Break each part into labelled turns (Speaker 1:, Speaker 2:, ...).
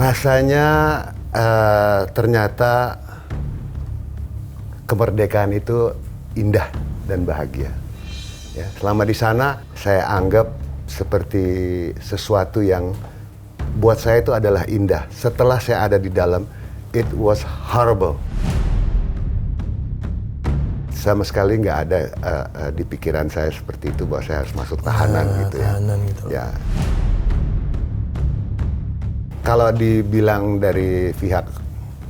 Speaker 1: Rasanya ternyata kemerdekaan itu indah dan bahagia. Ya, selama di sana saya anggap seperti sesuatu yang buat saya itu adalah indah. Setelah saya ada di dalam, it was horrible. Sama sekali nggak ada di pikiran saya seperti itu bahwa saya harus masuk tahanan gitu ya.
Speaker 2: Tahanan gitu.
Speaker 1: Ya. Kalau dibilang dari pihak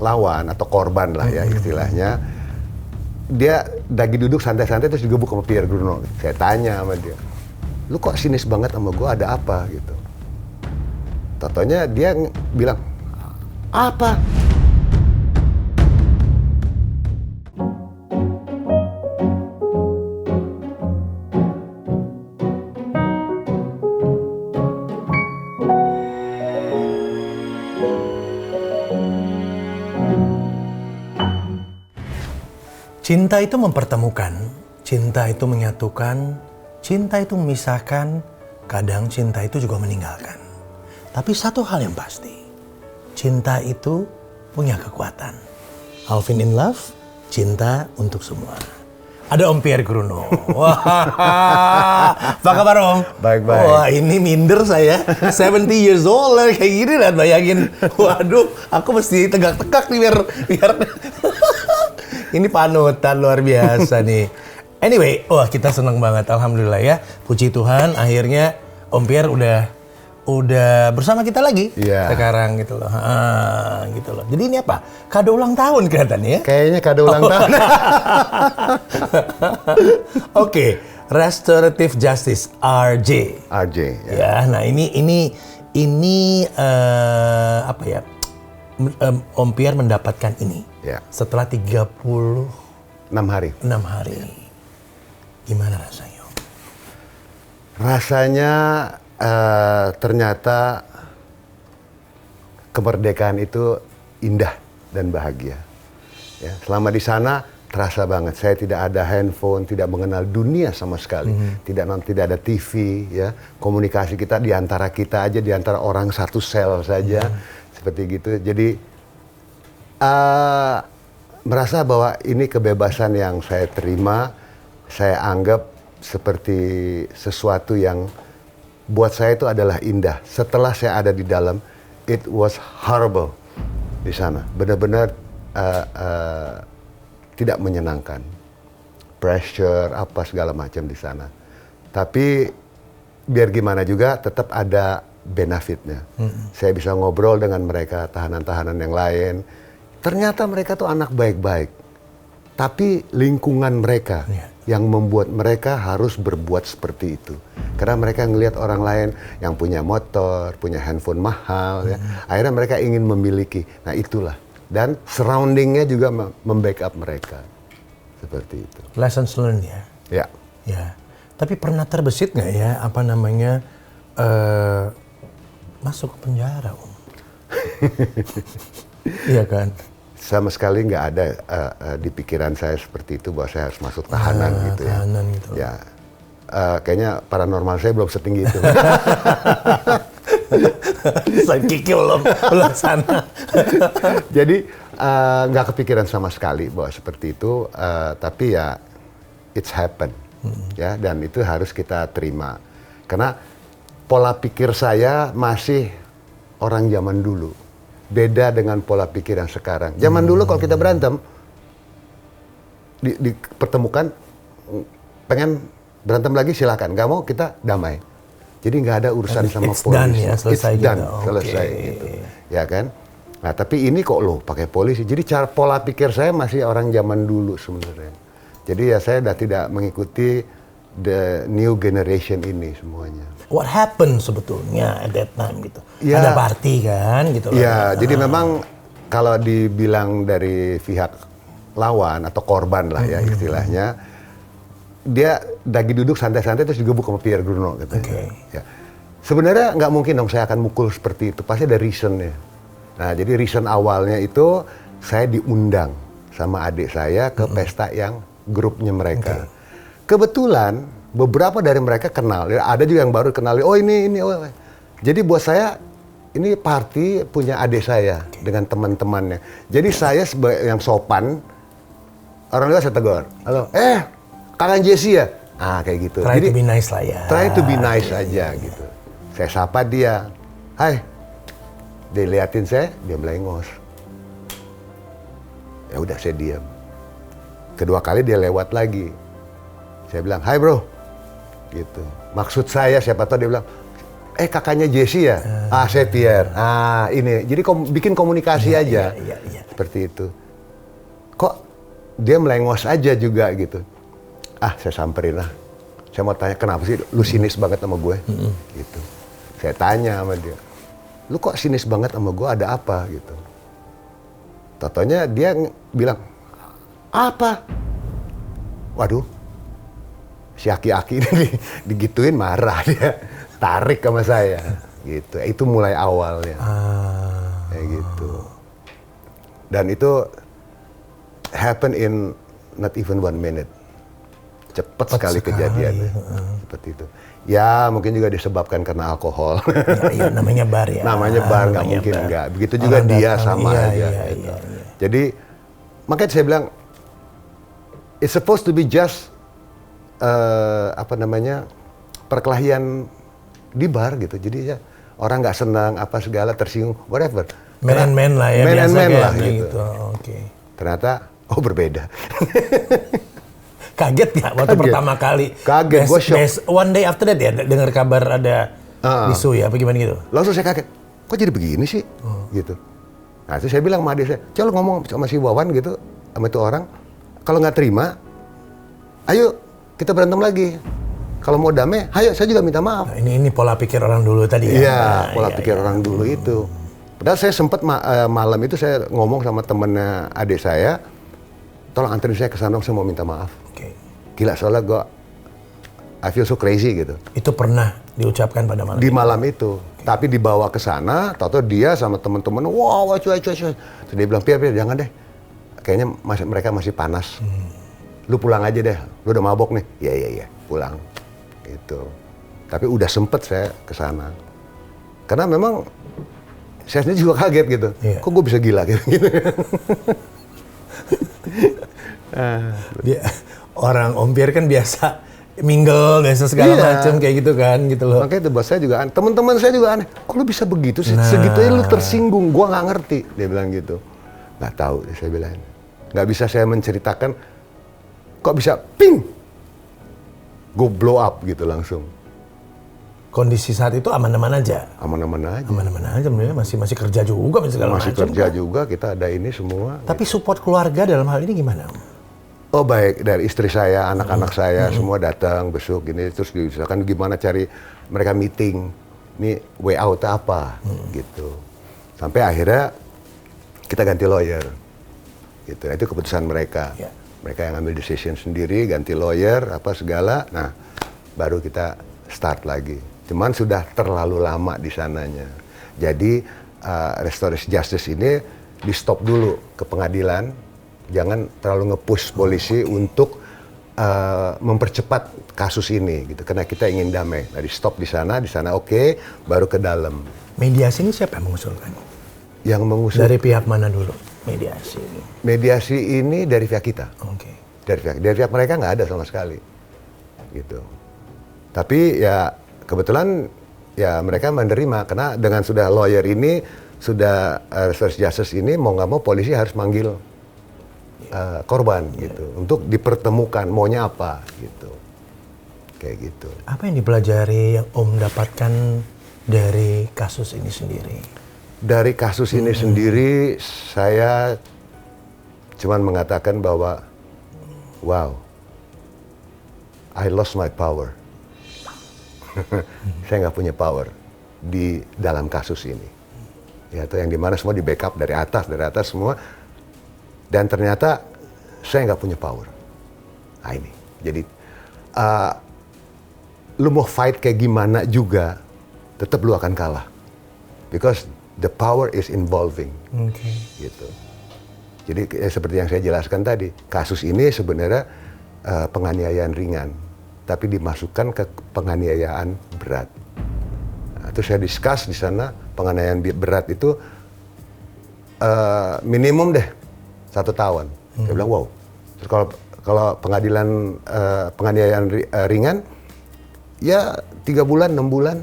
Speaker 1: lawan atau korban lah ya istilahnya, dia lagi duduk santai-santai terus digebuk sama Pierre Gruno. Saya tanya sama dia, lu kok sinis banget sama gue, ada apa gitu. Totonya dia bilang, apa?
Speaker 2: Cinta itu mempertemukan, cinta itu menyatukan, cinta itu memisahkan, kadang cinta itu juga meninggalkan. Tapi satu hal yang pasti, cinta itu punya kekuatan. Alvin in Love, cinta untuk semua. Ada Om Pierre Gruno. Wah, apa kabar Om?
Speaker 1: Baik-baik.
Speaker 2: Wah, ini minder saya. 70 years old kayak gini lah, bayangin. Waduh, aku mesti tegak-tegak nih biar ini panutan luar biasa nih. Anyway, wah kita senang banget, alhamdulillah ya. Puji Tuhan, akhirnya Om Pierre udah bersama kita lagi sekarang gitu loh. Gitu loh. Jadi ini apa? Kado ulang tahun kelihatannya ya?
Speaker 1: Kayaknya kado ulang tahun.
Speaker 2: Oke, Restorative Justice RJ.
Speaker 1: RJ.
Speaker 2: Ya, nah ini apa ya? Om Pierre mendapatkan ini setelah 36
Speaker 1: hari.
Speaker 2: Gimana rasanya Om?
Speaker 1: Rasanya ternyata kemerdekaan itu indah dan bahagia. Ya, selama di sana terasa banget. Saya tidak ada handphone, tidak mengenal dunia sama sekali. Tidak ada TV, ya. Komunikasi kita di antara kita aja, di antara orang satu sel saja. Seperti gitu. Jadi merasa bahwa ini kebebasan yang saya terima, saya anggap seperti sesuatu yang buat saya itu adalah indah. Setelah saya ada di dalam, it was horrible di sana. Benar-benar tidak menyenangkan. Pressure, apa segala macam di sana. Tapi biar gimana juga tetap ada benefitnya. Saya bisa ngobrol dengan mereka, tahanan-tahanan yang lain. Ternyata mereka tuh anak baik-baik. Tapi lingkungan mereka yang membuat mereka harus berbuat seperti itu. Karena mereka ngelihat orang lain yang punya motor, punya handphone mahal, ya. Akhirnya mereka ingin memiliki. Nah itulah. Dan surroundingnya juga membackup mereka. Seperti itu.
Speaker 2: Lessons learned ya? Ya. Tapi pernah terbesit nggak ya, apa namanya, masuk ke penjara Om? Iya kan?
Speaker 1: Sama sekali nggak ada di pikiran saya seperti itu bahwa saya harus masuk tahanan gitu ya.
Speaker 2: Tahanan gitu.
Speaker 1: Ya, kayaknya paranormal saya belum setinggi itu.
Speaker 2: Saya kikil loh sana.
Speaker 1: Jadi nggak kepikiran sama sekali bahwa seperti itu. Tapi ya it's happen, ya, dan itu harus kita terima. Karena pola pikir saya masih orang zaman dulu. Beda dengan pola pikir yang sekarang. Zaman dulu kalau kita berantem, dipertemukan, pengen berantem lagi silakan. Nggak mau kita damai. Jadi nggak ada urusan sama polisi.
Speaker 2: Done ya, selesai gitu.
Speaker 1: Selesai gitu. Ya kan? Nah tapi ini kok loh pakai polisi. Jadi cara pola pikir saya masih orang zaman dulu sebenarnya. Jadi ya saya udah tidak mengikuti the new generation ini semuanya.
Speaker 2: What happened sebetulnya at that time gitu?
Speaker 1: Ya,
Speaker 2: ada party kan gitu loh.
Speaker 1: Ya, jadi memang kalau dibilang dari pihak lawan atau korban lah ya istilahnya, dia lagi duduk santai-santai terus digebuk sama Pierre Gruno gitu. Ya. Sebenarnya nggak mungkin dong saya akan mukul seperti itu, pasti ada reasonnya. Nah jadi reason awalnya itu saya diundang sama adik saya ke pesta yang grupnya mereka. Kebetulan beberapa dari mereka kenal, ada juga yang baru kenal. Oh ini. Oh. Jadi buat saya ini party punya adik saya dengan teman-temannya. Jadi saya sebagai yang sopan, orang luar saya tegur. Halo, kakak Jesse ya? Kayak gitu.
Speaker 2: Try
Speaker 1: Jadi
Speaker 2: to be nice lah ya.
Speaker 1: try to be nice aja gitu. Saya sapa dia, hai. Dia liatin saya, dia melengos. Ya udah saya diam. Kedua kali dia lewat lagi. Saya bilang, hai bro. Gitu. Maksud saya siapa tahu dia bilang, kakaknya Jesse ya? Saya Pierre. Ini. Jadi bikin komunikasi aja.
Speaker 2: Iya.
Speaker 1: Seperti itu. Kok dia melengos aja juga gitu. Saya samperin lah. Saya mau tanya, kenapa sih lu sinis banget sama gue? Gitu. Saya tanya sama dia, lu kok sinis banget sama gue, ada apa? Gitu. Totonya dia bilang, apa? Waduh, si aki-aki ini digituin marah dia. Tarik sama saya. Gitu. Itu mulai awalnya. Kayak gitu. Dan itu happen in not even 1 minute. Cepat sekali kejadiannya. Seperti itu. Ya mungkin juga disebabkan karena alkohol.
Speaker 2: Ya, namanya bar ya.
Speaker 1: Namanya bar, nggak mungkin bar. Enggak. Begitu juga orang dia datang, sama aja. Gitu. Iya. Jadi makanya saya bilang, it's supposed to be just perkelahian di bar gitu. Jadi ya orang nggak senang apa segala, tersinggung, whatever.
Speaker 2: Man lah ya.
Speaker 1: Man lah gitu.
Speaker 2: Okay.
Speaker 1: Ternyata berbeda.
Speaker 2: Kaget nggak waktu pertama kali?
Speaker 1: Kaget, gue shock.
Speaker 2: One day after that ya, dengar kabar ada isu ya, apa gimana gitu?
Speaker 1: Langsung saya kaget, kok jadi begini sih? Gitu. Nah itu saya bilang sama adik saya, coba ngomong sama si Wawan gitu, sama itu orang, kalau nggak terima, ayo kita berantem lagi. Kalau mau damai, ayo saya juga minta maaf.
Speaker 2: Nah, ini pola pikir orang dulu tadi ya?
Speaker 1: Iya, pola pikir orang dulu itu. Padahal saya sempat malam itu saya ngomong sama temennya adik saya, tolong anterin saya ke sana, saya mau minta maaf. Gila, soalnya I feel so crazy gitu.
Speaker 2: Itu pernah diucapkan pada malam
Speaker 1: di malam itu. Tapi dibawa ke sana, tahu-tahu dia sama teman-teman, wah, cuy. Terus dia bilang, Pierre, jangan deh. Kayaknya mereka masih panas. Lu pulang aja deh, lu udah mabok nih. Iya, pulang. Gitu. Tapi udah sempet saya ke sana. Karena memang saya sendiri juga kaget gitu. Yeah. Kok gue bisa gila gitu.
Speaker 2: Orang Om Pierre kan biasa mingle, biasa segala macam kayak gitu kan, gitu loh.
Speaker 1: Makanya itu buat saya juga aneh. Teman-teman saya juga aneh. Kok lu bisa begitu sih? Segitunya lu tersinggung. Gua nggak ngerti. Dia bilang gitu. Nggak tahu, saya bilang. Nggak bisa saya menceritakan. Kok bisa ping? Gue blow up gitu langsung.
Speaker 2: Kondisi saat itu aman-aman aja?
Speaker 1: Aman-aman aja.
Speaker 2: Aman-aman aja, masih kerja juga, segala macam.
Speaker 1: Masih kerja juga, kita ada ini semua.
Speaker 2: Tapi support keluarga dalam hal ini gimana?
Speaker 1: Oh baik, dari istri saya, anak-anak saya semua datang besok gini, terus misalkan gimana cari mereka meeting, ini way out apa, gitu. Sampai akhirnya kita ganti lawyer, gitu. Itu keputusan mereka, mereka yang ambil decision sendiri, ganti lawyer apa segala. Nah, baru kita start lagi. Cuman sudah terlalu lama di sananya. Jadi restoratif justice ini di stop dulu ke pengadilan. Jangan terlalu nge-push polisi untuk mempercepat kasus ini gitu, karena kita ingin damai. Nah, di stop di sana oke, baru ke dalam.
Speaker 2: Mediasi ini siapa yang mengusulkan?
Speaker 1: Yang mengusul
Speaker 2: dari pihak mana dulu mediasi ini?
Speaker 1: Mediasi ini dari pihak kita.
Speaker 2: Oke.
Speaker 1: Dari pihak mereka nggak ada sama sekali, gitu. Tapi ya kebetulan ya mereka menerima, karena dengan sudah lawyer ini, sudah restoratif justice ini, mau nggak mau polisi harus manggil korban gitu, untuk dipertemukan maunya apa gitu, kayak gitu.
Speaker 2: Apa yang dipelajari yang Om dapatkan dari kasus ini sendiri?
Speaker 1: Dari kasus ini sendiri, saya cuman mengatakan bahwa wow, I lost my power. Saya nggak punya power di dalam kasus ini. Ya, itu yang dimana semua di backup dari atas semua. Dan ternyata saya nggak punya power. Nah ini, jadi lu mau fight kayak gimana juga, tetap lu akan kalah. Because the power is involving. Gitu. Jadi seperti yang saya jelaskan tadi, kasus ini sebenarnya penganiayaan ringan, tapi dimasukkan ke penganiayaan berat. Nah, itu saya discuss di sana, penganiayaan berat itu minimum deh 1 tahun. Saya bilang wow. Terus kalau pengadilan penganiayaan ringan ya 3 bulan 6 bulan.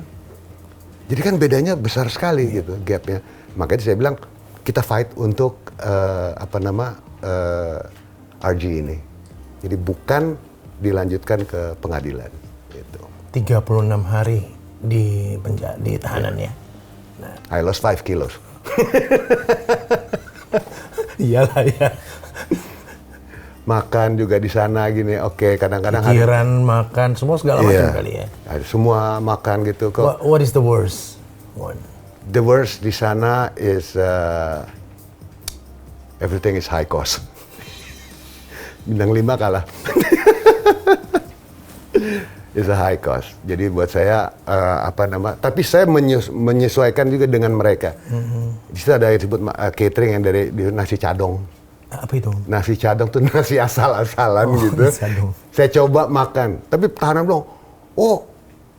Speaker 1: Jadi kan bedanya besar sekali gitu gapnya. Makanya saya bilang kita fight untuk RG ini. Jadi bukan dilanjutkan ke pengadilan. Gitu.
Speaker 2: 36 hari di tahanan ya. Nah.
Speaker 1: I lost 5 kilos.
Speaker 2: Iyalah ya.
Speaker 1: Makan juga di sana gini, oke, kadang-kadang
Speaker 2: pikiran, makan, semua segala macam kali ya.
Speaker 1: Semua makan gitu kok.
Speaker 2: What is the worst one?
Speaker 1: The worst di sana is everything is high cost. Bintang 5 kalah. It's a high cost. Jadi buat saya tapi saya menyesuaikan juga dengan mereka. Di situ ada yang disebut catering yang dari nasi cadong.
Speaker 2: Apa itu?
Speaker 1: Nasi cadong tuh nasi asal-asalan gitu. Saya coba makan, tapi tahanan bilang, oh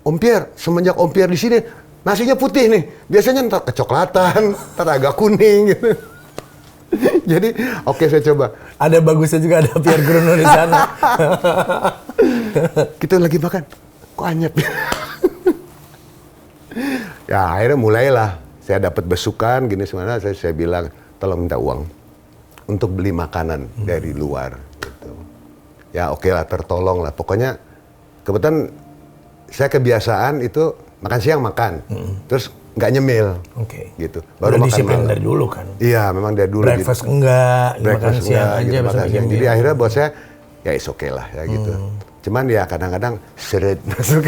Speaker 1: Om Pierre, semenjak Om Pierre di sini nasinya putih nih. Biasanya ntar kecoklatan, ntar agak kuning gitu. Jadi oke, saya coba. Ada
Speaker 2: bagusnya juga ada Pierre Gruno di sana.
Speaker 1: Kita lagi makan, kok anyep. Ya akhirnya mulailah. Saya dapat besukan gini semuanya. Saya bilang tolong minta uang untuk beli makanan dari luar gitu. Ya oke lah, tertolong lah. Pokoknya kebetulan saya kebiasaan itu makan siang makan, terus nggak nyemil, gitu.
Speaker 2: Baru makan disiplin malam. Dari dulu kan?
Speaker 1: Iya, memang dari dulu.
Speaker 2: Breakfast gitu. Enggak,
Speaker 1: breakfast
Speaker 2: makan siang aja.
Speaker 1: Gitu, makan siang. Jadi akhirnya buat saya ya is okay lah ya gitu. Cuman ya kadang-kadang seret masuk.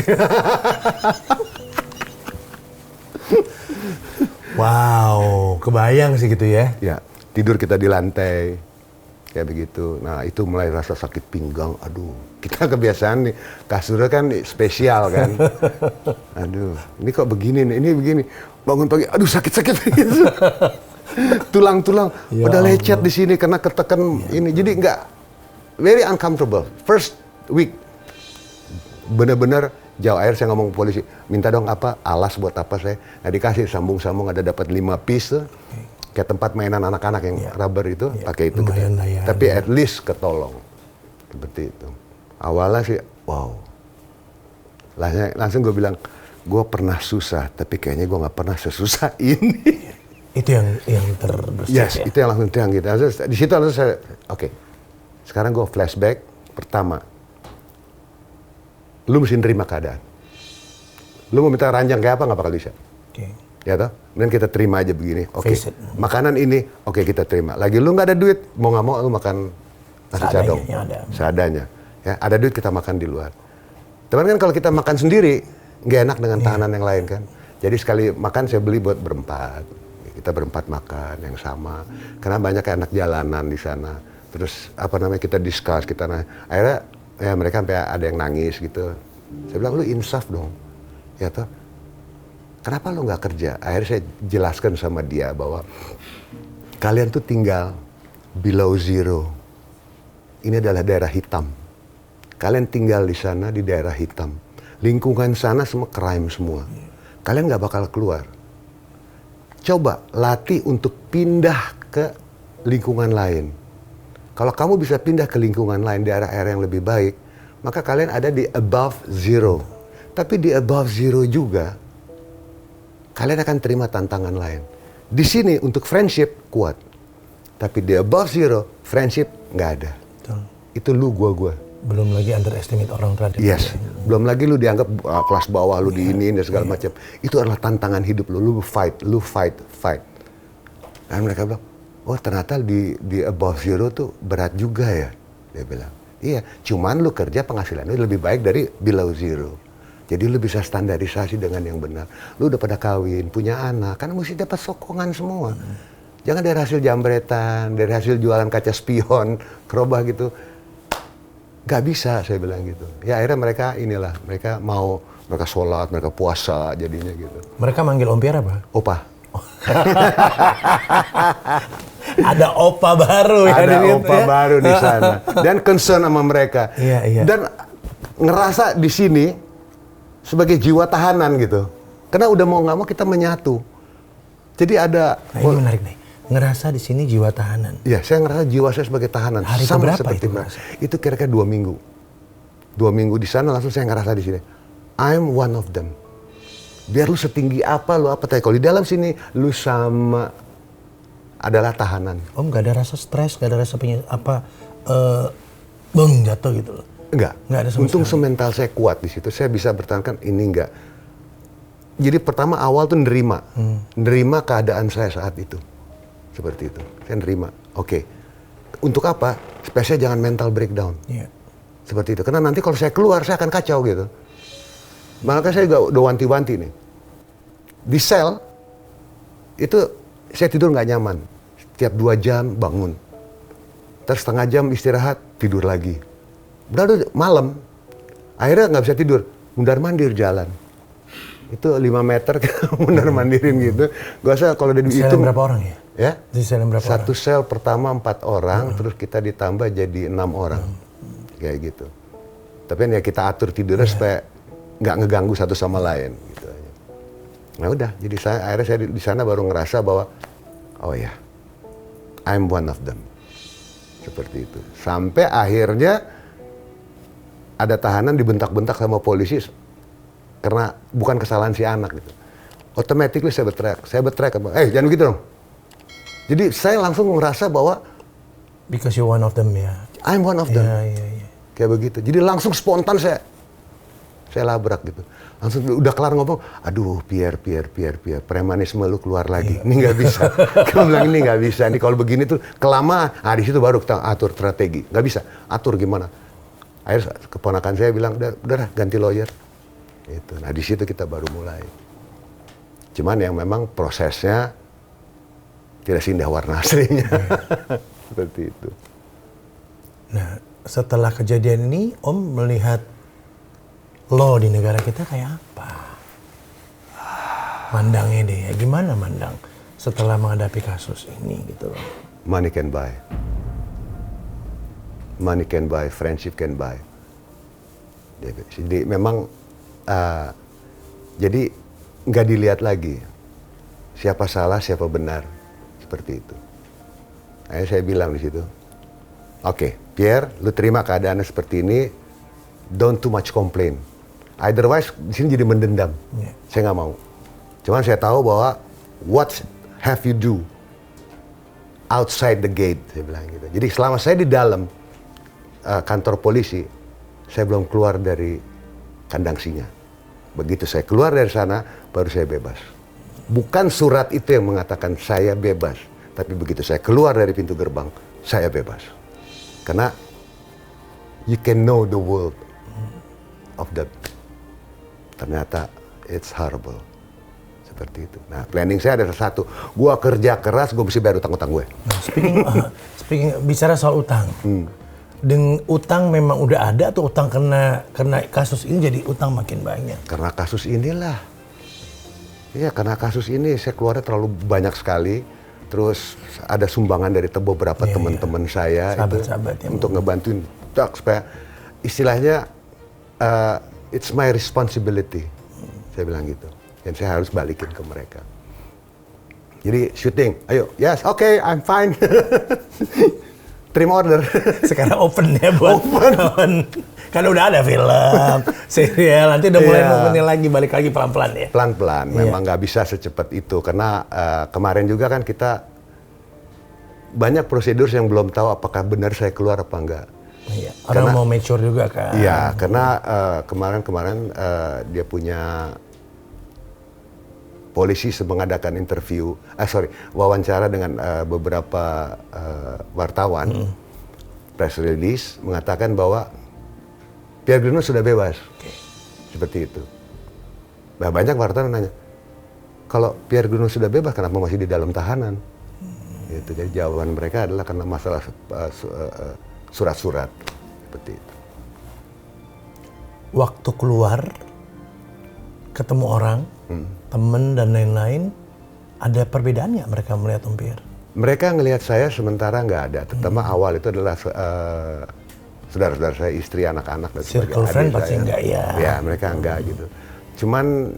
Speaker 2: Wow, kebayang sih gitu ya?
Speaker 1: Ya. Tidur kita di lantai, kayak begitu. Nah itu mulai rasa sakit pinggang, aduh. Kita kebiasaan nih, kasurnya kan spesial kan. Aduh, ini kok begini nih, ini begini. Bangun pagi, aduh sakit-sakit gitu. Tulang-tulang, udah lecet di sini karena ketekan ini. Jadi nggak, very uncomfortable. First week, bener-bener jauh. Akhir saya ngomong ke polisi, minta dong alas buat apa saya. Nah dikasih sambung-sambung, ada dapat 5 piece. Kayak tempat mainan anak-anak yang rubber itu, pakai itu. Tapi at least ketolong. Seperti itu. Awalnya sih, wow. Langsung gue bilang, gue pernah susah, tapi kayaknya gue nggak pernah sesusah ini.
Speaker 2: Itu yang terbesit
Speaker 1: yes, ya? Itu yang langsung terang gitu. Di situ langsung saya, oke. Sekarang gue flashback, pertama. Lu mesti nerima keadaan. Lu mau minta ranjang kayak apa, nggak bakal bisa. Ya toh, kemudian kita terima aja begini. Oke, makanan ini, oke kita terima. Lagi lu nggak ada duit, mau nggak mau lu makan nasi cadong, seadanya. Ya, ada duit kita makan di luar. Teman kan kalau kita makan sendiri, nggak enak dengan tahanan yang lain kan. Jadi sekali makan saya beli buat berempat. Kita berempat makan yang sama. Karena banyak anak jalanan di sana. Terus kita discuss, akhirnya ya mereka sampai ada yang nangis gitu. Saya bilang lu insaf dong, ya toh. Kenapa lo nggak kerja? Akhirnya saya jelaskan sama dia bahwa kalian tuh tinggal below zero. Ini adalah daerah hitam. Kalian tinggal di sana di daerah hitam. Lingkungan sana semua crime semua. Kalian nggak bakal keluar. Coba latih untuk pindah ke lingkungan lain. Kalau kamu bisa pindah ke lingkungan lain, daerah-daerah yang lebih baik, maka kalian ada di above zero. Tapi di above zero juga, kalian akan terima tantangan lain. Di sini untuk friendship kuat. Tapi di above zero, friendship nggak ada.
Speaker 2: Betul.
Speaker 1: Itu lu, gua.
Speaker 2: Belum lagi underestimate orang terhadap
Speaker 1: yes.
Speaker 2: dia.
Speaker 1: Belum lagi lu dianggap kelas bawah, lu diiniin dan segala macam. Itu adalah tantangan hidup lu. Lu fight. Dan mereka bilang, oh ternyata di above zero tuh berat juga ya. Dia bilang, iya. Cuman lu kerja penghasilan lu lebih baik dari below zero. Jadi lu bisa standarisasi dengan yang benar. Lu udah pada kawin, punya anak, kan mesti dapat sokongan semua. Jangan dari hasil jambretan, dari hasil jualan kaca spion, kerobah gitu. Gak bisa, saya bilang gitu. Ya akhirnya mereka mereka sholat, mereka puasa jadinya gitu.
Speaker 2: Mereka manggil Om Pierre apa?
Speaker 1: Opa.
Speaker 2: Ada opa baru ya.
Speaker 1: Ada opa baru di sana. Dan concern sama mereka.
Speaker 2: Iya.
Speaker 1: Dan ngerasa di sini sebagai jiwa tahanan gitu. Karena udah mau nggak mau kita menyatu. Jadi ada,
Speaker 2: Nah ini menarik nih, ngerasa di sini jiwa tahanan.
Speaker 1: ya saya ngerasa jiwa saya sebagai tahanan.
Speaker 2: Hari
Speaker 1: sama
Speaker 2: keberapa
Speaker 1: seperti
Speaker 2: itu
Speaker 1: mereka.
Speaker 2: ngerasa?
Speaker 1: Itu kira-kira 2 minggu. 2 minggu di sana langsung saya ngerasa di sini. I'm one of them. Biar lu setinggi apa, lu apa. Tapi kalau di dalam sini, lu sama adalah tahanan.
Speaker 2: Om nggak ada rasa stres, nggak ada rasa beng jatuh gitu loh.
Speaker 1: Enggak.
Speaker 2: Nggak ada sama
Speaker 1: Untung
Speaker 2: sekali.
Speaker 1: semental saya kuat di situ. Saya bisa bertahankan ini enggak. Jadi pertama awal tuh nerima keadaan saya saat itu. Seperti itu. Saya nerima. Oke. Untuk apa? Supaya saya jangan mental breakdown.
Speaker 2: Iya.
Speaker 1: Seperti itu. Karena nanti kalau saya keluar, saya akan kacau gitu. Makanya saya juga udah wanti-wanti nih. Di sel, itu saya tidur nggak nyaman. Setiap 2 jam bangun. Terus setengah jam istirahat, tidur lagi. Udah malam. Akhirnya nggak bisa tidur. Mundar-mandir jalan. Itu 5 meter mundar-mandirin gitu. Gua rasa kalau udah
Speaker 2: Sel
Speaker 1: dihitung.
Speaker 2: berapa orang ya?
Speaker 1: Ya?
Speaker 2: Di sel berapa
Speaker 1: Satu
Speaker 2: orang?
Speaker 1: sel pertama 4 orang, terus kita ditambah jadi 6 orang. Kayak gitu. Tapi ya kita atur tidurnya supaya nggak ngeganggu satu sama lain. Gitu aja. Nah udah, jadi akhirnya saya di sana baru ngerasa bahwa, oh ya, I'm one of them. Seperti itu. Sampai akhirnya ada tahanan dibentak-bentak sama polisi karena bukan kesalahan si anak gitu. Automatically saya berteriak, jangan gitu dong. Jadi saya langsung merasa bahwa
Speaker 2: Because you're one of them ya.
Speaker 1: I'm one of them.
Speaker 2: Iya.
Speaker 1: Kayak begitu. Jadi langsung spontan saya labrak gitu. Langsung udah kelar ngomong, aduh Pierre, premanisme lu keluar lagi. Ini nggak bisa. Kamu bilang ini nggak bisa. Ini kalau begini tuh kelamaan. Di situ baru kita atur strategi. Nggak bisa. Atur gimana? Akhirnya keponakan saya bilang, udah ganti lawyer. Itu. Nah di situ kita baru mulai. Cuman yang memang prosesnya tidak seindah warna aslinya. Seperti itu.
Speaker 2: Nah, setelah kejadian ini, Om melihat law di negara kita kayak apa? Mandangnya deh, ya gimana mandang setelah menghadapi kasus ini gitu loh.
Speaker 1: Money can buy. Money can buy, friendship can buy. Jadi memang, jadi nggak dilihat lagi siapa salah, siapa benar. Seperti itu. Akhirnya saya bilang di situ, oke, Pierre, lu terima keadaannya seperti ini, don't too much complain. Otherwise, di sini jadi mendendam.
Speaker 2: Yeah.
Speaker 1: Saya nggak mau. Cuman saya tahu bahwa what have you do outside the gate, saya bilang gitu. Jadi selama saya di dalam kantor polisi, saya belum keluar dari kandang singa. Begitu saya keluar dari sana, baru saya bebas. Bukan surat itu yang mengatakan saya bebas, tapi begitu saya keluar dari pintu gerbang, saya bebas. Karena you can know the world of that. Ternyata it's horrible. Seperti itu. Nah, planning saya ada satu. Gua kerja keras, gua mesti bayar utang-utang gue.
Speaker 2: Nah, speaking bicara soal utang. Dengan utang memang udah ada atau utang karena kasus ini jadi utang makin banyak?
Speaker 1: Karena kasus inilah. Iya, karena kasus ini saya keluarnya terlalu banyak sekali. Terus ada sumbangan dari beberapa teman-teman saya
Speaker 2: Sahabat-sahabat
Speaker 1: itu untuk ngebantuin supaya istilahnya it's my responsibility. Saya bilang gitu. Dan saya harus balikin ke mereka. Jadi syuting, ayo, yes, okay, I'm fine. Terima order.
Speaker 2: Sekarang open ya buat open. Kan udah ada film, serial, nanti udah mulai opennya lagi, balik lagi pelan-pelan ya?
Speaker 1: Pelan-pelan, memang nggak bisa secepat itu. Karena kemarin juga kan kita banyak prosedur yang belum tahu apakah benar saya keluar apa enggak.
Speaker 2: Iya, orang mau mature juga kan?
Speaker 1: Iya, karena kemarin dia punya polisi mengadakan wawancara dengan beberapa wartawan, press release mengatakan bahwa Pierre Gruno sudah bebas. Seperti itu. Nah, banyak wartawan nanya, kalau Pierre Gruno sudah bebas, kenapa masih di dalam tahanan? Gitu. Jadi jawaban mereka adalah karena masalah surat-surat. Seperti itu.
Speaker 2: Waktu keluar, ketemu orang, temen dan lain-lain, ada perbedaan nggak mereka melihat Om Pierre?
Speaker 1: Mereka ngelihat saya sementara nggak ada. Terutama awal itu adalah saudara-saudara saya, istri, anak-anak dan sebagainya.
Speaker 2: Circle friend pasti enggak ya?
Speaker 1: Ya, mereka enggak gitu. Cuman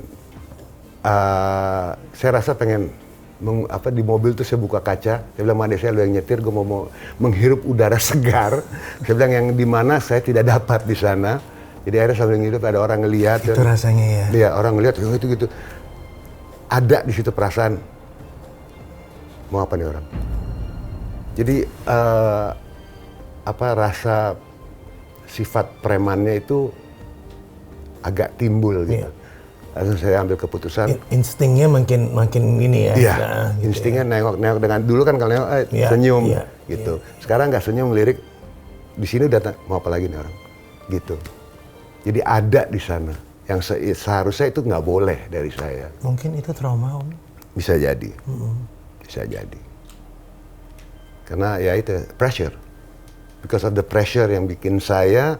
Speaker 1: saya rasa pengen di mobil tuh saya buka kaca, saya bilang, "Made, saya lu yang nyetir, gue mau menghirup udara segar." Saya bilang yang di mana saya tidak dapat di sana. Jadi akhirnya sambil ngirup ada orang ngelihat.
Speaker 2: Itu rasanya ya.
Speaker 1: Iya, orang ngelihat gitu. Ada di situ perasaan, mau apa nih orang? Jadi rasa sifat premannya itu agak timbul gitu.
Speaker 2: Iya.
Speaker 1: Lalu saya ambil keputusan.
Speaker 2: Instingnya makin ini ya.
Speaker 1: Iya,
Speaker 2: gitu
Speaker 1: instingnya
Speaker 2: ya.
Speaker 1: nengok dengan dulu kan kalau nengok senyum gitu. Sekarang nggak senyum, lirik di sini udah mau apa lagi nih orang, gitu. Jadi ada di sana yang seharusnya itu nggak boleh dari saya.
Speaker 2: Mungkin itu trauma, Om.
Speaker 1: Bisa jadi, bisa jadi. Karena ya itu pressure, because of the pressure yang bikin saya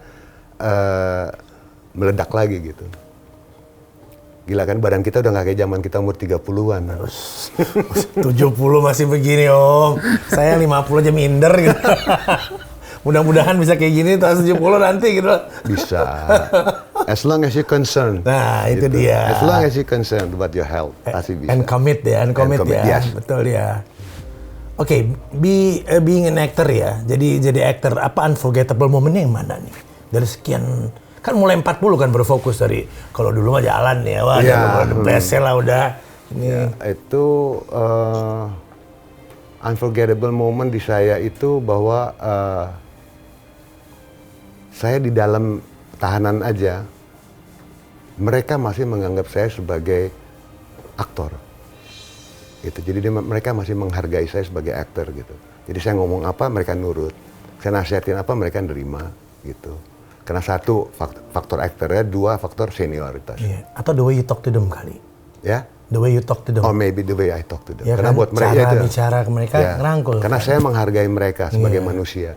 Speaker 1: meledak lagi gitu. Gila kan, badan kita udah nggak kayak zaman kita umur 30-an.
Speaker 2: 70 masih begini, Om. Saya 50 aja minder gitu. Mudah-mudahan bisa kayak gini tahun 70 nanti gitu.
Speaker 1: Bisa. As long as you concerned.
Speaker 2: Nah, itu
Speaker 1: gitu.
Speaker 2: dia.
Speaker 1: As long as you concerned about your health, pasti bisa.
Speaker 2: And commit ya.
Speaker 1: Yes.
Speaker 2: Betul ya. Oke, being an actor ya. Jadi actor, apa unforgettable momennya yang mana nih? Dari sekian, kan mulai 40 kan berfokus dari, kalau dulu mah jalan ya, wah udah blessel lah udah. Ini.
Speaker 1: Ya, itu unforgettable moment di saya itu bahwa saya di dalam tahanan aja, mereka masih menganggap saya sebagai aktor. Gitu. Jadi mereka masih menghargai saya sebagai aktor gitu. Jadi saya ngomong apa mereka nurut, saya nasihatin apa mereka nerima gitu. Karena satu faktor aktornya, dua faktor senioritas.
Speaker 2: Yeah. Atau the way you talk to them kali.
Speaker 1: Ya?
Speaker 2: The way you talk to them.
Speaker 1: Oh, maybe the way I talk to them.
Speaker 2: Ya
Speaker 1: karena
Speaker 2: kan?
Speaker 1: buat mereka
Speaker 2: cara
Speaker 1: itu
Speaker 2: bicara ke mereka ngerangkul.
Speaker 1: Karena
Speaker 2: kan?
Speaker 1: saya menghargai mereka sebagai manusia.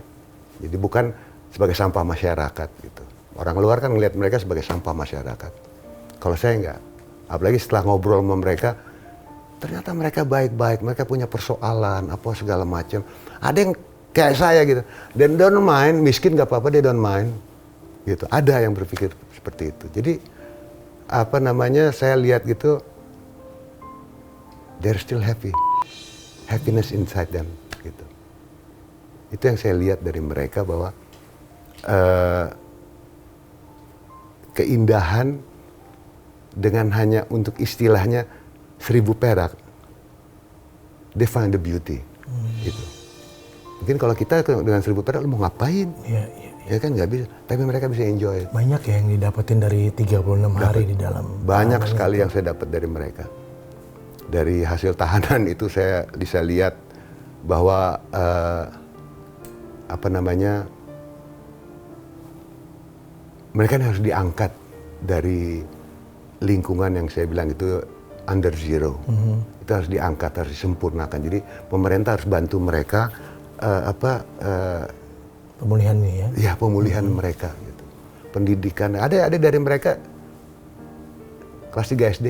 Speaker 1: Jadi bukan sebagai sampah masyarakat gitu. Orang luar kan ngelihat mereka sebagai sampah masyarakat. Kalau saya enggak. Apalagi setelah ngobrol sama mereka, ternyata mereka baik-baik, mereka punya persoalan, apa segala macam. Ada yang kayak saya gitu. Dan don't mind, miskin gak apa-apa, dia don't mind. Gitu. Ada yang berpikir seperti itu. Jadi saya lihat gitu, they're still happy. Happiness inside them gitu. Itu yang saya lihat dari mereka bahwa keindahan dengan hanya untuk istilahnya 1000 perak, they find the beauty. Gitu. Mungkin kalau kita dengan 1000 perak, lu mau ngapain?
Speaker 2: Iya.
Speaker 1: Ya kan nggak bisa, tapi mereka bisa enjoy.
Speaker 2: Banyak ya yang didapetin dari 36 hari di dalam.
Speaker 1: Banyak sekali yang saya dapat dari mereka. Dari hasil tahanan itu saya bisa lihat bahwa mereka harus diangkat dari lingkungan yang saya bilang itu under zero. Itu harus diangkat, harus disempurnakan. Jadi pemerintah harus bantu mereka
Speaker 2: pemulihan nih ya.
Speaker 1: Ya, pemulihan mereka gitu. Pendidikan. Ada dari mereka kelas 3 SD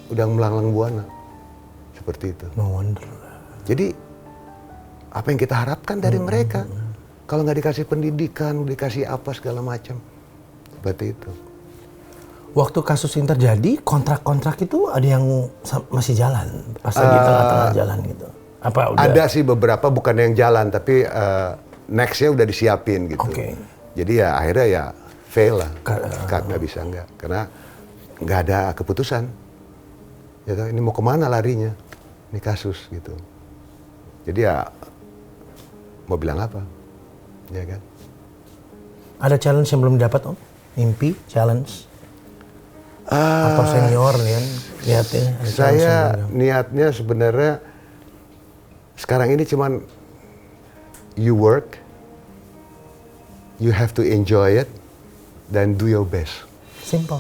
Speaker 1: udah melanglang buana. Seperti itu.
Speaker 2: No wonder.
Speaker 1: Jadi apa yang kita harapkan dari mereka? Kalau nggak dikasih pendidikan, dikasih apa segala macam. Seperti itu.
Speaker 2: Waktu kasus ini terjadi, kontrak-kontrak itu ada yang masih jalan, pas lagi tengah-tengah jalan gitu. Apa udah?
Speaker 1: Ada sih beberapa, bukan yang jalan, tapi next-nya udah disiapin gitu.
Speaker 2: Okay.
Speaker 1: Jadi ya akhirnya ya fail lah, nggak bisa nggak, karena nggak ada keputusan. Ya, ini mau kemana larinya, ini kasus gitu. Jadi ya mau bilang apa, ya kan?
Speaker 2: Ada challenge yang belum dapat, Om? Mimpi, challenge? Atau senior nih kan, niatnya?
Speaker 1: Saya niatnya sebenarnya sekarang ini cuman you work, you have to enjoy it, dan do your best.
Speaker 2: Simple.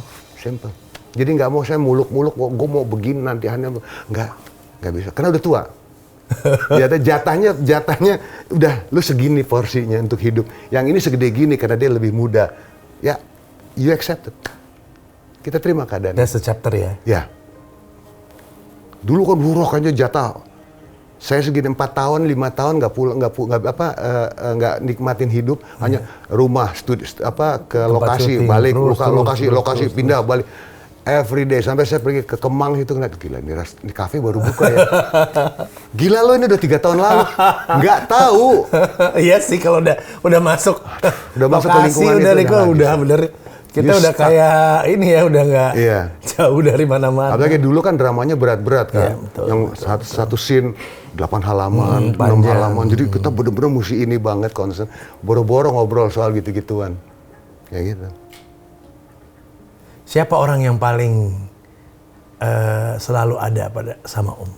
Speaker 1: Jadi nggak mau saya muluk-muluk, gue mau begini nanti nggak bisa, karena udah tua. Jatahnya udah lu segini porsinya untuk hidup. Yang ini segede gini karena dia lebih muda. Ya, you accept it. Kita terima keadaan.
Speaker 2: That's the chapter ya.
Speaker 1: Ya. Dulu kan buruk aja jatah. Saya segini 4 tahun, 5 tahun nggak nikmatin hidup, hanya rumah, ke lokasi, balik, lokasi, pindah, balik. Every day, sampai saya pergi ke Kemang itu ngeliat, gila ini kafe baru buka ya. Gila lo, ini udah 3 tahun lalu. Nggak tahu.
Speaker 2: Iya sih, kalau udah masuk
Speaker 1: Udah masuk ke
Speaker 2: lokasi,
Speaker 1: lingkungan
Speaker 2: udah
Speaker 1: itu,
Speaker 2: Riko, udah bener. Kita
Speaker 1: You
Speaker 2: udah
Speaker 1: stuck.
Speaker 2: kayak ini ya, udah nggak
Speaker 1: Iya.
Speaker 2: jauh dari mana-mana.
Speaker 1: Apalagi dulu kan dramanya berat-berat kan.
Speaker 2: Iya, betul,
Speaker 1: Yang satu scene 8 halaman, 6
Speaker 2: panjang.
Speaker 1: halaman. Jadi kita bener-bener mesti ini banget konsen. Boro-boro ngobrol soal gitu-gituan. Kayak gitu.
Speaker 2: Siapa orang yang paling selalu ada sama Om?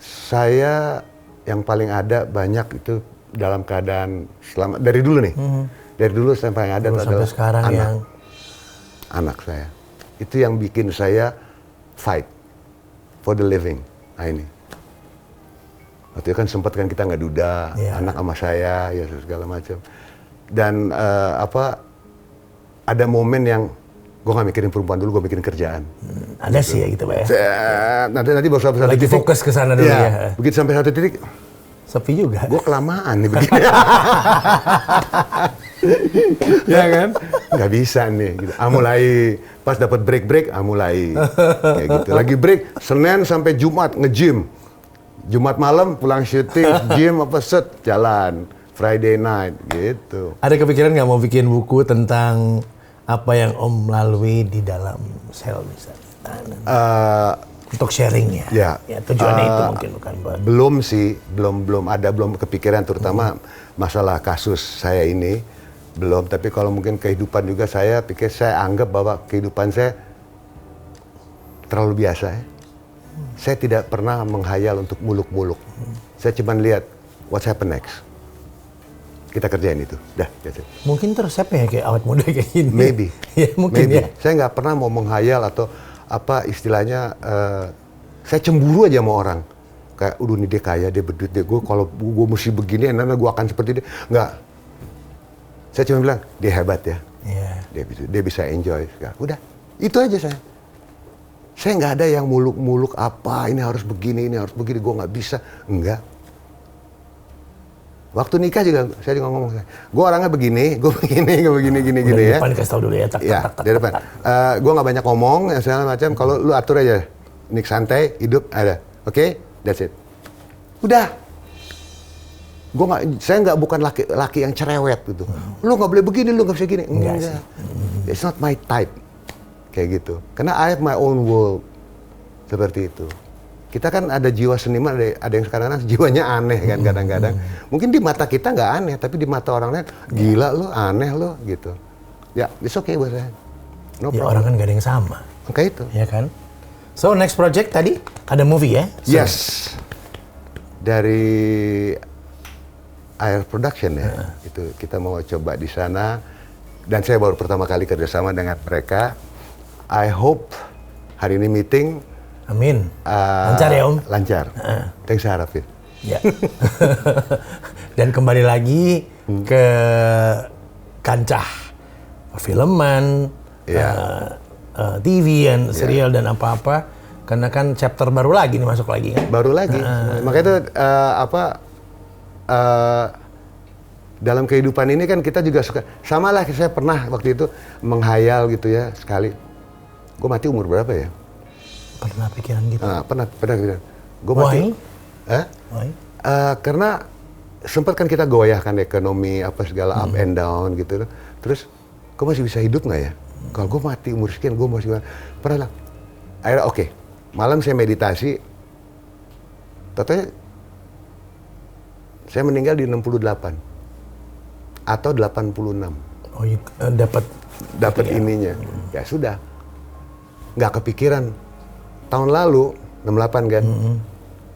Speaker 1: Saya yang paling ada banyak itu dalam keadaan dari dulu nih. Dari dulu sampai yang ada itu
Speaker 2: Sampai
Speaker 1: adalah
Speaker 2: sekarang
Speaker 1: anak saya. Itu yang bikin saya fight for the living. Nah ini. Waktu itu kan sempat kan kita nggak duda, anak sama saya, ya segala macam. Dan ada momen yang gue nggak mikirin perempuan dulu, gue mikirin kerjaan.
Speaker 2: Ada sih ya gitu Pak ya.
Speaker 1: Nanti baru sampai satu
Speaker 2: Lagi
Speaker 1: titik.
Speaker 2: fokus ke sana dulu ya.
Speaker 1: Begitu sampai satu titik,
Speaker 2: Sepi juga.
Speaker 1: gue kelamaan nih begini. Ya kan? Nggak bisa nih. Gitu. Mulai pas dapat break, mulai. Kayak gitu. Lagi break, Senin sampai Jumat nge-gym. Jumat malam pulang syuting, gym set, jalan. Friday night, gitu.
Speaker 2: Ada kepikiran nggak mau bikin buku tentang apa yang Om lalui di dalam sel misalnya? Untuk sharingnya.
Speaker 1: Ya.
Speaker 2: Tujuannya itu mungkin bukan buat.
Speaker 1: Belum sih, belum kepikiran, terutama masalah kasus saya ini belum. Tapi kalau mungkin kehidupan juga saya anggap bahwa kehidupan saya terlalu biasa ya. Saya tidak pernah menghayal untuk muluk-muluk. Saya cuma lihat what's happen next. Kita kerjain itu, dah.
Speaker 2: Mungkin terus siapa ya kayak awet muda kayak gini?
Speaker 1: Maybe.
Speaker 2: Ya mungkin
Speaker 1: Maybe.
Speaker 2: ya.
Speaker 1: Saya nggak pernah mau menghayal atau apa istilahnya. Saya cemburu aja sama orang. Kayak, udah nih dia kaya, dia berduit, dia gue kalau gue mesti begini, nanti gue akan seperti dia. Nggak. Saya cuma bilang, dia hebat ya.
Speaker 2: Iya.
Speaker 1: Dia bisa enjoy. Udah, itu aja saya. Saya nggak ada yang muluk-muluk apa, ini harus begini, gue nggak bisa. Enggak. Waktu nikah juga, saya juga ngomong, gue orangnya begini, gue begini, gini ya.
Speaker 2: Depan kasih tau dulu ya,
Speaker 1: Ya, di depan. Gue nggak banyak ngomong, segala macam. Kalau lu atur aja, nik santai, hidup ada, oke? That's it. Udah. Saya bukan laki yang cerewet gitu. Lu nggak boleh begini, lu nggak bisa gini. Enggak. It's not my type. Kayak gitu. Karena I have my own world. Seperti itu. Kita kan ada jiwa seniman, ada yang sekarang jiwanya aneh kan kadang-kadang. Mungkin di mata kita nggak aneh, tapi di mata orang lain, gila lo, aneh lo, gitu. Ya, it's okay buat saya. No
Speaker 2: Ya
Speaker 1: problem.
Speaker 2: orang kan gak ada yang sama.
Speaker 1: Kayak itu.
Speaker 2: Ya kan? So next project tadi ada movie ya?
Speaker 1: Yes. Dari Air Production ya. Itu kita mau coba di sana. Dan saya baru pertama kali kerjasama dengan mereka. I hope hari ini meeting.
Speaker 2: Amin. Lancar ya Om?
Speaker 1: Lancar. Thanks, saya harapin.
Speaker 2: Ya. Dan kembali lagi ke kancah filman, TV dan serial dan apa-apa. Karena kan chapter baru lagi nih masuk lagi kan?
Speaker 1: Baru lagi. Makanya itu dalam kehidupan ini kan kita juga suka. Sama lah, saya pernah waktu itu menghayal gitu ya sekali. Gue mati umur berapa ya?
Speaker 2: Pernah pikiran gitu?
Speaker 1: Pernah pikiran. Gue mati.
Speaker 2: Why?
Speaker 1: Karena sempat kan kita goyahkan ekonomi apa segala up and down gitu. Terus, gue masih bisa hidup nggak ya? Kalau gue mati umur sekian, gue masih pernah lah. Akhirnya oke. Malam saya meditasi. Totalnya saya meninggal di 68 atau 86.
Speaker 2: Oh,
Speaker 1: dapat ininya. Ya sudah. Nggak kepikiran. Tahun lalu 68 kan.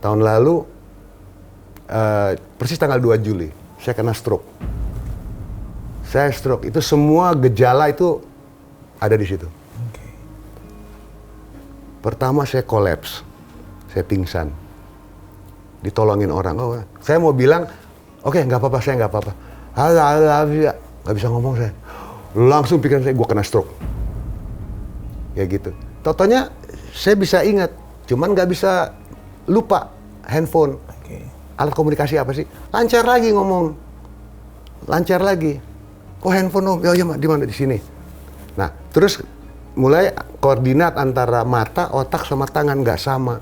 Speaker 1: Tahun lalu persis tanggal 2 Juli saya kena stroke. Saya stroke. Itu semua gejala itu ada di situ.
Speaker 2: Okay.
Speaker 1: Pertama saya kolaps. Saya pingsan. Ditolongin orang. Oh, saya mau bilang, oke, nggak apa-apa, saya nggak apa-apa. Nggak bisa ngomong saya. Langsung pikiran saya, gue kena stroke. Ya gitu. Totonya saya bisa ingat, cuman nggak bisa lupa handphone.
Speaker 2: Okay.
Speaker 1: Alat komunikasi apa sih? Lancar lagi ngomong. Lancar lagi. Kok handphone om? Ya, di mana? Di sini. Nah, terus mulai koordinat antara mata, otak, sama tangan nggak sama.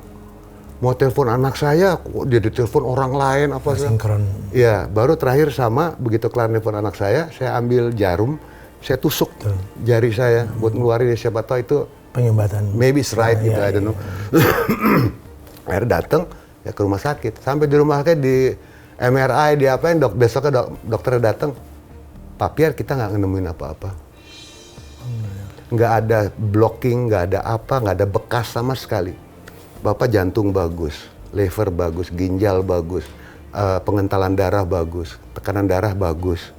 Speaker 1: Mau telepon anak saya, kok dia ditelepon orang lain apa sih?
Speaker 2: Sinkron.
Speaker 1: Ya, baru terakhir sama begitu kelar telepon anak saya ambil jarum, saya tusuk jari saya buat ngeluarin, siapa tahu itu
Speaker 2: Penyumbatan.
Speaker 1: maybe it's right gitu, I don't know. Akhirnya datang ya ke rumah sakit. Sampai di rumah sakit di MRI, di apain, besoknya dokternya datang. Pak Pierre, kita nggak nemuin apa-apa. Nggak ada blocking, nggak ada apa, nggak ada bekas sama sekali. Bapak jantung bagus, liver bagus, ginjal bagus, pengentalan darah bagus, tekanan darah bagus,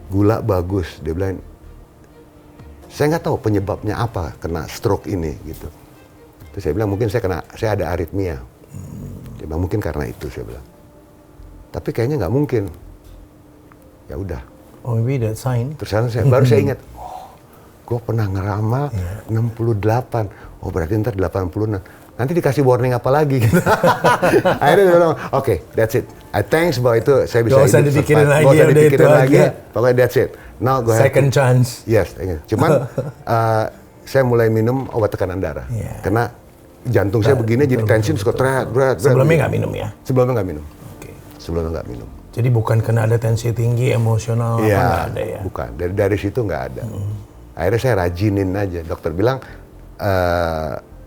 Speaker 1: gula bagus. Dia bilang, saya nggak tahu penyebabnya apa kena stroke ini gitu. Terus saya bilang mungkin saya ada aritmia. Dia bilang mungkin karena itu, saya bilang. Tapi kayaknya nggak mungkin. Ya udah.
Speaker 2: Oh, maybe that sign.
Speaker 1: Terus baru saya ingat, oh, gue pernah ngeramal 68. Oh, berarti ntar 86. Nanti dikasih warning apa lagi? Akhirnya dia bilang, oke, that's it. Thanks bahwa itu saya bisa
Speaker 2: Gak usah dipikirin lagi,
Speaker 1: gak usah
Speaker 2: udah
Speaker 1: dipikirin
Speaker 2: itu
Speaker 1: lagi.
Speaker 2: aja.
Speaker 1: Pokoknya that's it. Now go ahead.
Speaker 2: Second chance.
Speaker 1: Yes, cuman saya mulai minum obat tekanan darah.
Speaker 2: Yeah.
Speaker 1: Karena jantung saya begini jadi tensi suka berat.
Speaker 2: Sebelumnya nggak minum ya?
Speaker 1: Sebelumnya nggak minum.
Speaker 2: Oke.
Speaker 1: Sebelumnya nggak minum.
Speaker 2: Jadi bukan karena ada tensi tinggi, emosional,
Speaker 1: Iya,
Speaker 2: nggak ada ya?
Speaker 1: bukan. Dari situ nggak ada. Akhirnya saya rajinin aja. Dokter bilang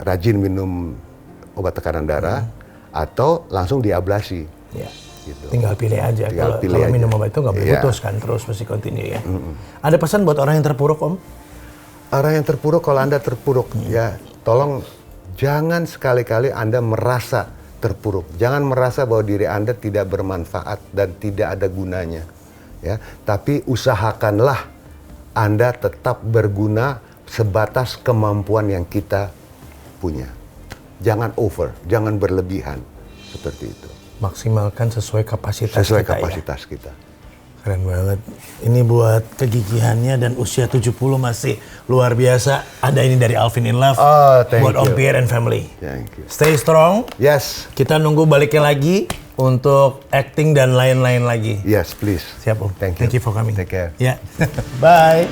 Speaker 1: rajin minum obat tekanan darah atau langsung diablasi.
Speaker 2: Ya.
Speaker 1: Gitu.
Speaker 2: Tinggal pilih aja.
Speaker 1: Tinggal pilih
Speaker 2: Kalau
Speaker 1: aja.
Speaker 2: minum obat itu nggak boleh putus kan, terus mesti continue ya. Ada pesan buat orang yang terpuruk, Om?
Speaker 1: Orang yang terpuruk, kalau Anda terpuruk, ya tolong jangan sekali-kali Anda merasa terpuruk. Jangan merasa bahwa diri Anda tidak bermanfaat dan tidak ada gunanya. Ya, tapi usahakanlah Anda tetap berguna sebatas kemampuan yang kita punya. Jangan over, jangan berlebihan. Seperti itu.
Speaker 2: Maksimalkan sesuai kapasitas
Speaker 1: Sesuai
Speaker 2: kita
Speaker 1: kapasitas kita.
Speaker 2: Keren banget. Ini buat kegigihannya dan usia 70 masih luar biasa. Ada ini dari Alvin in Love
Speaker 1: Oh, thank
Speaker 2: buat Om
Speaker 1: you.
Speaker 2: Pierre and family.
Speaker 1: Thank you.
Speaker 2: Stay strong.
Speaker 1: Yes,
Speaker 2: Kita nunggu baliknya lagi untuk acting dan lain-lain lagi.
Speaker 1: yes, please.
Speaker 2: Siap Om.
Speaker 1: Thank you.
Speaker 2: Thank you for coming.
Speaker 1: Take care.
Speaker 2: Ya. Bye.